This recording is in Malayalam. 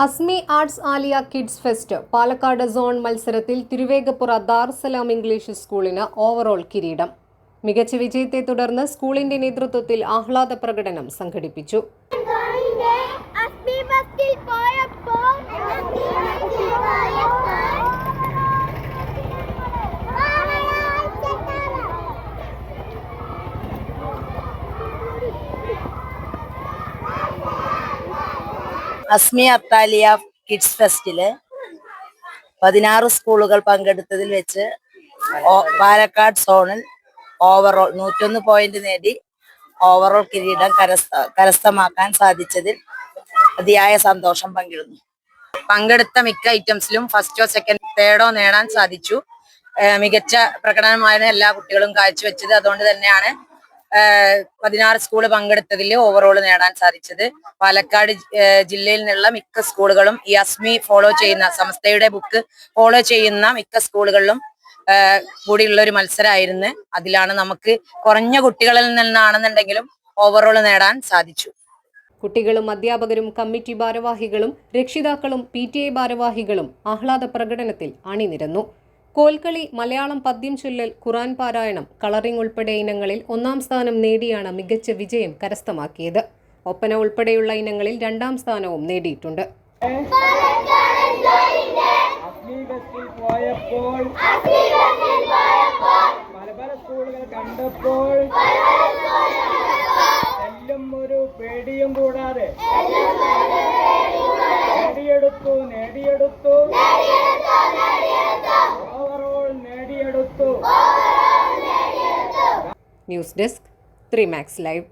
Azmi arts Aliya kids fest Palakkad zone മത്സരത്തിൽ തിരുവേഗപ്പുറ ദാറുസലാം ഇംഗ്ലീഷ് സ്കൂളിന് ഓവറോൾ കിരീടം. മികച്ച വിജയത്തെ തുടർന്ന് സ്കൂളിന്റെ നേതൃത്വത്തിൽ ആഹ്ലാദ പ്രകടനം സംഘടിപ്പിച്ചു. അസ്മി അത്താലിയ കിഡ്സ് ഫെസ്റ്റില് 16 സ്കൂളുകൾ പങ്കെടുത്തതിൽ വെച്ച് പാലക്കാട് സോണിൽ ഓവറോൾ 101 പോയിന്റ് നേടി ഓവറോൾ കിരീടം കരസ്ഥമാക്കാൻ സാധിച്ചതിൽ അതിയായ സന്തോഷം പങ്കിടുന്നു. പങ്കെടുത്ത മിക്ക ഐറ്റംസിലും ഫസ്റ്റോ സെക്കൻഡ് തേർഡോ നേടാൻ സാധിച്ചു. മികച്ച പ്രകടനമാണ് എല്ലാ കുട്ടികളും കാഴ്ചവെച്ചത്. അതുകൊണ്ട് തന്നെയാണ് 16 സ്കൂള് പങ്കെടുത്തതിൽ ഓവറോൾ നേടാൻ സാധിച്ചത്. പാലക്കാട് ജില്ലയിൽ നിന്നുള്ള മിക്ക സ്കൂളുകളും ഈ അസ്മി ഫോളോ ചെയ്യുന്ന സംസ്ഥയുടെ ബുക്ക് ഫോളോ ചെയ്യുന്ന മിക്ക സ്കൂളുകളിലും കൂടിയുള്ള ഒരു മത്സരമായിരുന്നു. അതിലാണ് നമുക്ക് കുറഞ്ഞ കുട്ടികളിൽ നിന്നാണെന്നുണ്ടെങ്കിലും ഓവറോൾ നേടാൻ സാധിച്ചു. കുട്ടികളും അധ്യാപകരും കമ്മിറ്റി ഭാരവാഹികളും രക്ഷിതാക്കളും PTA ഭാരവാഹികളും ആഹ്ലാദ പ്രകടനത്തിൽ അണിനിരന്നു. കോൽക്കളി, മലയാളം പദ്യം ചൊല്ലൽ, ഖുറാൻ പാരായണം, കളറിംഗ് ഉൾപ്പെടെ ഇനങ്ങളിൽ 1-ാം സ്ഥാനം നേടിയാണ് മികച്ച വിജയം കരസ്ഥമാക്കിയത്. ഒപ്പന ഉൾപ്പെടെയുള്ള ഇനങ്ങളിൽ 2-ാം സ്ഥാനവും നേടിയിട്ടുണ്ട്. ഒരു പേടിയും കൂടാതെ നേടിയെടുത്തു ഓവറോൾ നേടിയെടുത്തു. News desk 3 Max Live.